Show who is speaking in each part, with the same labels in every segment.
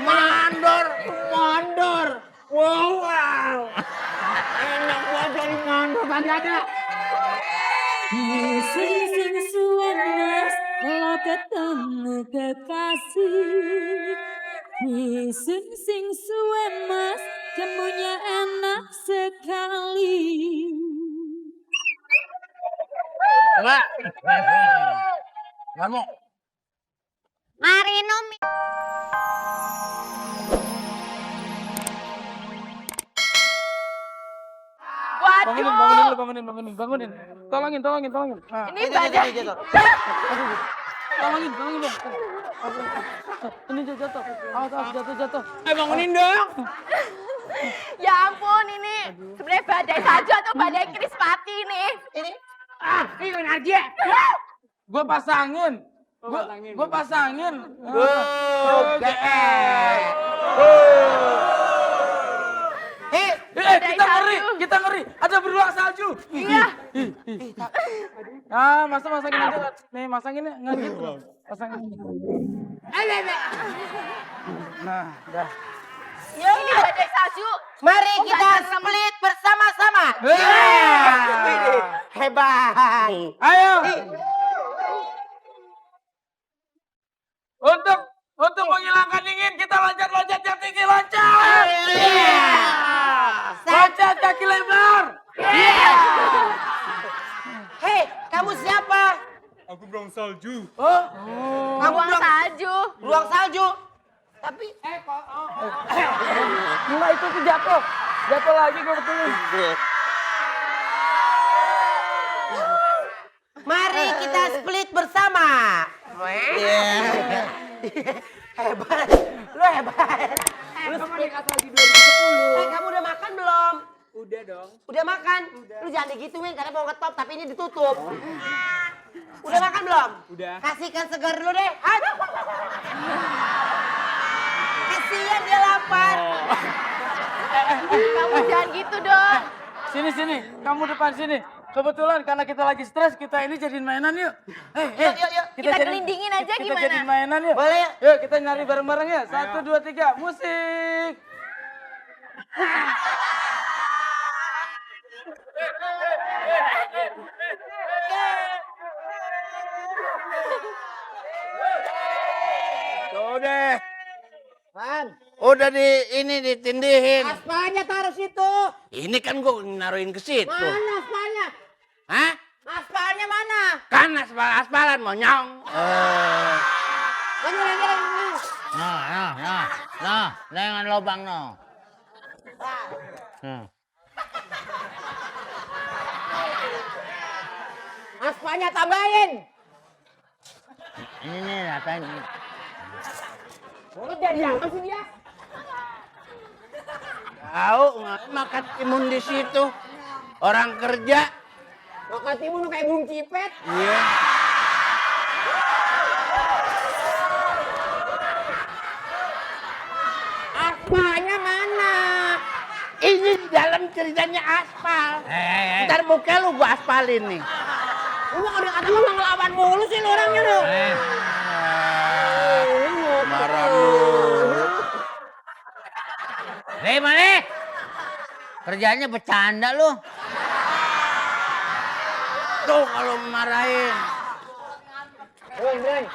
Speaker 1: Mandor. Mandor. Wow. Enak banget dari mandor tadi ada.
Speaker 2: Sing suwenas lo ketemu kekasih. Sing suwenas kemunya enak sekali.
Speaker 1: Enggak. Enggak mau.
Speaker 3: Marino
Speaker 4: Bangunin. Tolongin. Nah.
Speaker 3: ini badan.
Speaker 4: Tolongin dong. Ini jatuh. Jatuh.
Speaker 1: Bangunin dong.
Speaker 3: Ya ampun ini sebenarnya badai saja atau badai krispati nih.
Speaker 1: Ini aja.
Speaker 4: Gua pasangin.
Speaker 1: Oke.
Speaker 4: Kita ngeri. Ada beruang salju.
Speaker 3: Iya.
Speaker 4: Ah, masangin aja. Nih, masangin ya. Nggak gitu. Pasangin. Nah, dah.
Speaker 3: Ini badai salju.
Speaker 1: Mari kita split bersama-sama. Hebat.
Speaker 4: Ayo. Untuk menghilangkan dingin kita loncat yang tinggi, loncat. Loncat kaki lebar.
Speaker 1: Hei, kamu siapa?
Speaker 5: Aku beruang salju.
Speaker 4: Oh.
Speaker 1: Kamu
Speaker 3: Buang salju.
Speaker 1: beruang salju. Tapi
Speaker 4: Enggak, itu tuh jatuh. Jatuh lagi gue betulin.
Speaker 1: mari kita split bersama. Hebat. Lu hebat. Lu split lagi 2010. Kamu udah makan belum?
Speaker 4: Udah dong.
Speaker 1: Udah makan? Lu jangan digituin karena mau ngetop tapi ini ditutup. Udah makan belum?
Speaker 4: Udah.
Speaker 1: Kasihkan segar dulu deh. Aduh. Kasihan dia lapar.
Speaker 3: Kamu jangan gitu dong.
Speaker 4: Sini. Kamu depan sini. Kebetulan karena kita lagi stres, kita ini jadiin mainan yuk.
Speaker 1: Yuk.
Speaker 3: Kita gelindingin aja
Speaker 4: Kita
Speaker 3: gimana?
Speaker 4: jadiin mainan yuk.
Speaker 1: Boleh ya?
Speaker 4: Yuk kita nyari bareng-bareng ya. 1, 2, 3, musik.
Speaker 1: Udah. Udah ditindihin.
Speaker 6: Aspalnya taruh situ.
Speaker 1: Ini kan gue naruhin ke situ.
Speaker 6: Mana aspalnya?
Speaker 1: Hah?
Speaker 6: Aspalnya mana?
Speaker 1: Kan aspalan monyong.
Speaker 6: Ini.
Speaker 7: Nah, dengan lubang no.
Speaker 6: Aspalnya tambahin.
Speaker 7: Ini nih ratain.
Speaker 6: Udah diangkat sih dia.
Speaker 1: Tahu makan timun di situ. Orang kerja.
Speaker 6: Makan timun kayak burung cipet.
Speaker 1: Iya.
Speaker 6: Aspalnya mana?
Speaker 1: Ini di dalam ceritanya aspal. Ntar muka lu gua aspalin nih.
Speaker 6: Lu mau kata lu ngelawan mulu sih lu orangnya lu.
Speaker 1: Marah lu.
Speaker 7: Mana? Kerjanya bercanda lu.
Speaker 1: Tuh kalau marahin.
Speaker 6: Bren.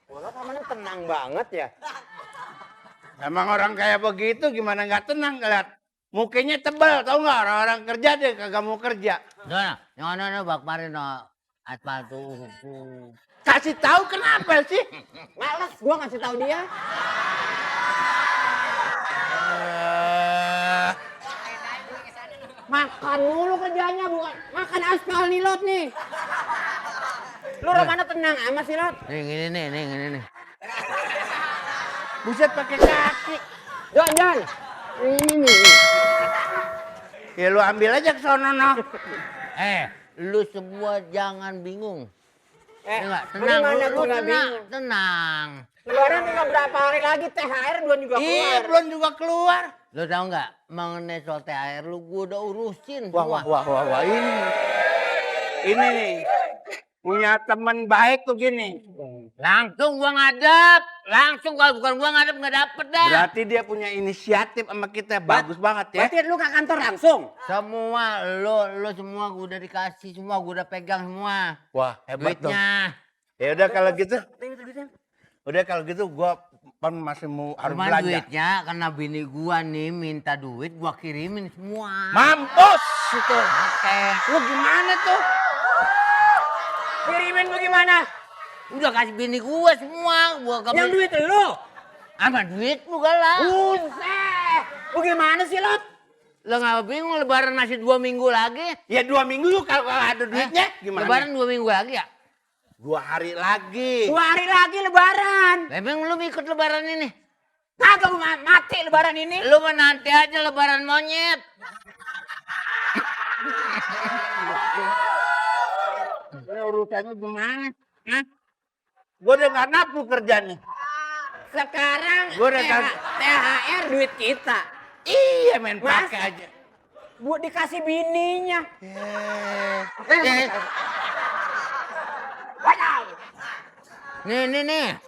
Speaker 1: Wah, kamarnya tenang banget ya. Emang orang kayak begitu gimana nggak tenang ngeliat. Mukanya tebal, tau nggak orang-orang kerja deh kagak mau kerja.
Speaker 7: Nah, no, bak parin no. Aspal tuh.
Speaker 1: Kasih tahu kenapa sih?
Speaker 6: Males gua ngasih tahu dia. Makan mulu kerjanya bukan makan aspal nih Lot nih. Lu mana tenang amat sih Lot.
Speaker 7: Nih, ini.
Speaker 1: Buset pakai kaki.
Speaker 6: Jon. Ini nih.
Speaker 1: Ya lu ambil aja ke sono no.
Speaker 7: Lu semua jangan bingung. Enggak,
Speaker 6: Tenang,
Speaker 7: tenang.
Speaker 6: Lebaran tinggal berapa hari lagi THR belum juga keluar.
Speaker 1: Iya belum juga keluar.
Speaker 7: Lu tahu nggak mengenai soal THR lu gua udah urusin
Speaker 1: Wah
Speaker 7: semua.
Speaker 1: ini nih punya teman baik tuh gini.
Speaker 7: Langsung gua ngadep. Langsung kalau bukan gua ngadep nggak dapet dah.
Speaker 1: Berarti dia punya inisiatif sama kita. Bagus banget ya.
Speaker 6: Berarti lu ke kantor langsung.
Speaker 7: Semua lo semua gua udah dikasih semua, gua udah pegang semua.
Speaker 1: Wah, hebat dong.
Speaker 7: Duitnya.
Speaker 1: Ya udah kalau gitu. Udah kalau gitu gua masih mau harus
Speaker 7: Cuman
Speaker 1: belanja.
Speaker 7: duitnya karena bini gua nih minta duit gua kirimin semua.
Speaker 1: Mampus itu.
Speaker 7: Oke.
Speaker 1: Lu gimana tuh?
Speaker 6: Kirimin lu gimana?
Speaker 7: Udah kasih bini gua semua. Gua
Speaker 6: Yang duit lu.
Speaker 7: Apa duit lu galak?
Speaker 6: Buset. Lu gimana sih, Lot?
Speaker 7: Lo nggak bingung lebaran masih 2 minggu lagi?
Speaker 1: Ya 2 minggu lu kalau ada duitnya gimana?
Speaker 7: Lebaran 2 minggu lagi ya?
Speaker 1: 2 hari lagi.
Speaker 6: 2 hari lagi lebaran.
Speaker 7: Emang lu ikut lebaran ini?
Speaker 6: Kagak mati lebaran ini.
Speaker 7: Lu mah nanti aja lebaran monyet.
Speaker 1: Ini urusannya gimana? Hah? Gua udah gak nafsu kerjanya.
Speaker 6: Sekarang
Speaker 1: Gua udah
Speaker 6: THR duit kita.
Speaker 1: Iya main
Speaker 6: Mas.
Speaker 1: pakai aja.
Speaker 6: Buat dikasih bininya.
Speaker 7: Nih.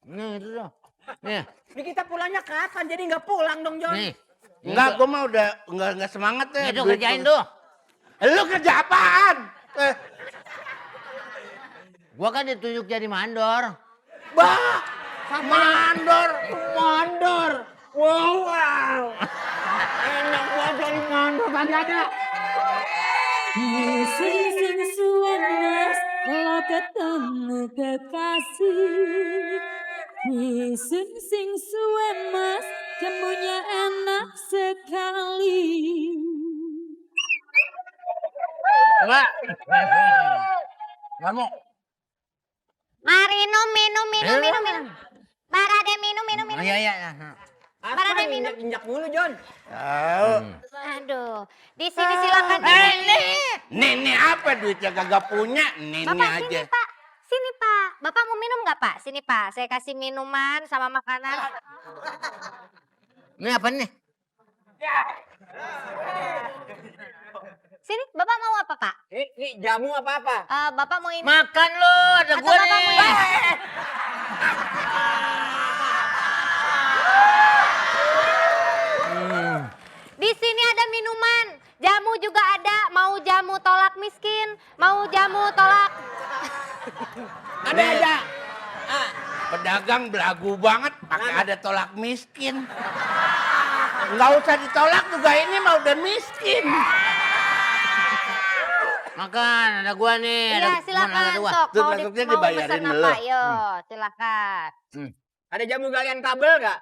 Speaker 7: Nih, itu loh. Nih,
Speaker 6: Ini kita pulangnya kapan? Jadi nggak pulang dong, Jon.
Speaker 7: nih.
Speaker 1: Enggak, gua mah udah enggak semangat ya.
Speaker 7: Itu
Speaker 1: duit
Speaker 7: kerjain
Speaker 1: gua.
Speaker 7: tuh.
Speaker 1: Lu kerja apaan?
Speaker 7: Gua kan ditunjuk jadi mandor.
Speaker 1: Bah, mandor.
Speaker 6: Mandor. Wow. Enak banget dari mandor kagak ada.
Speaker 2: Sing sing suan mas, kalau ketemu kekasih. Sing sing suan mas, jamunya enak sekali.
Speaker 7: Enggak. Kamu.
Speaker 3: Mari minum. Barade minum.
Speaker 7: Iya.
Speaker 6: Apa ini injak mulu, Jon?
Speaker 1: Tahu.
Speaker 3: Aduh, di sini silakan ini.
Speaker 1: Nenek apa duitnya kagak punya? Nenek
Speaker 3: Bapak
Speaker 1: aja.
Speaker 3: sini Pak, sini Pak. Bapak mau minum nggak Pak? Sini Pak, saya kasih minuman sama makanan.
Speaker 7: Ini apa nih?
Speaker 3: Sini, Bapak mau apa Pak?
Speaker 6: Ini jamu apa-apa?
Speaker 3: Bapak mau ini.
Speaker 7: Makan lo, ada
Speaker 3: Atau
Speaker 7: gua
Speaker 3: Bapak mau
Speaker 7: nih.
Speaker 3: ini? Di sini ada minuman, jamu juga ada. Mau jamu tolak miskin, mau jamu tolak.
Speaker 6: Ada aja.
Speaker 1: Pedagang belagu banget, pakai ada tolak miskin. Nggak usah ditolak juga ini mah udah miskin.
Speaker 7: Makan, ada gua nih.
Speaker 3: Iya,
Speaker 7: ada
Speaker 3: silakan
Speaker 7: dua.
Speaker 3: sok.
Speaker 1: Tuh,
Speaker 3: Mau,
Speaker 1: maksudnya
Speaker 3: mau
Speaker 1: dibayarin
Speaker 3: pesan
Speaker 1: dulu.
Speaker 3: apa? Yo, silakan.
Speaker 6: Ada jamu galian kabel nggak?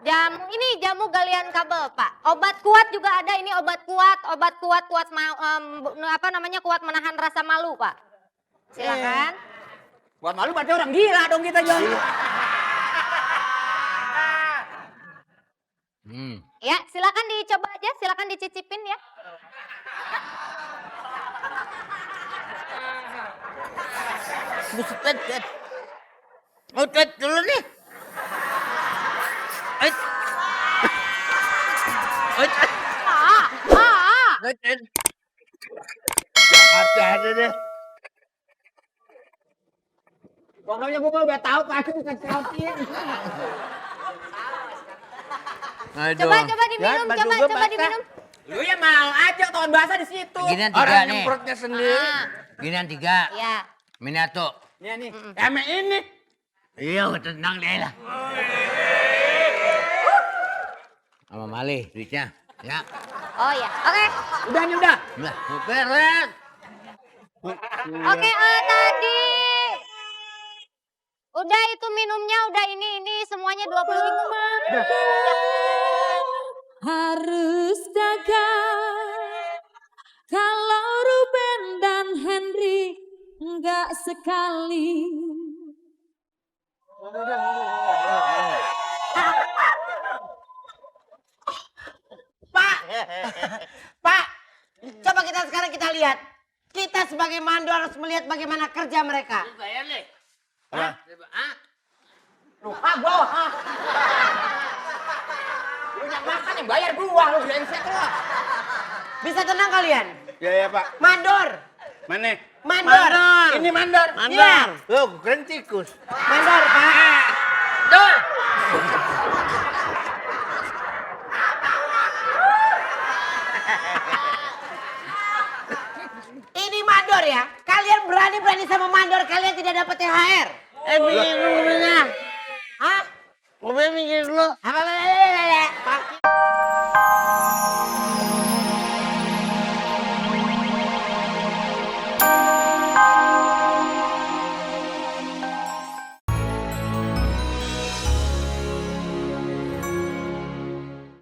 Speaker 3: Jamu ini jamu galian kabel, Pak. Obat kuat juga ada. Ini obat kuat apa namanya? Kuat menahan rasa malu, Pak. Silakan.
Speaker 6: Buat malu berarti orang gila dong kita, Jon.
Speaker 3: Ya, silakan dicoba aja, silakan dicicipin ya.
Speaker 7: Buset. Utet dulu nih.
Speaker 1: Jakarta ada deh.
Speaker 6: Pokoknya gue udah tahu pasti bisa cautin.
Speaker 3: Coba diminum,
Speaker 1: baju
Speaker 3: coba
Speaker 1: gua basah.
Speaker 3: diminum.
Speaker 6: Lu ya mau aja tahun basah di situ.
Speaker 7: Ginian 3
Speaker 1: Orang
Speaker 7: nih.
Speaker 1: nyemprotnya sendiri.
Speaker 7: Ginian 3.
Speaker 3: Ya.
Speaker 7: Minato.
Speaker 6: Nih.
Speaker 1: Eme ini.
Speaker 7: Iya, udah tenang deh lah. Sama Mali duitnya. Ya.
Speaker 3: Oh ya, oke.
Speaker 6: Udah nih udah.
Speaker 7: Lah, beres.
Speaker 3: Oke, tadi udah itu minumnya, udah ini semuanya 20.000 Bang.
Speaker 2: Harus gagal kalau Ruben dan Henry enggak sekali.
Speaker 8: Pak, coba sekarang kita lihat. Kita sebagai mandor harus melihat bagaimana kerja mereka.
Speaker 7: Bayar nih.
Speaker 6: Gua. Lu yang makan yang bayar gua, lu brengsek lu.
Speaker 8: Bisa tenang kalian?
Speaker 1: Ya Pak.
Speaker 8: Mandor,
Speaker 1: Mana?
Speaker 8: Mandor.
Speaker 1: Ini mandor.
Speaker 8: Iya.
Speaker 1: Loh, keren tikus.
Speaker 8: Mandor, Pak. Dor. Ini mandor ya. Kalian berani-berani sama mandor, kalian tidak dapat THR.
Speaker 7: Mikir dulu,
Speaker 8: Hah?
Speaker 7: Gue mikir dulu.
Speaker 8: Apa?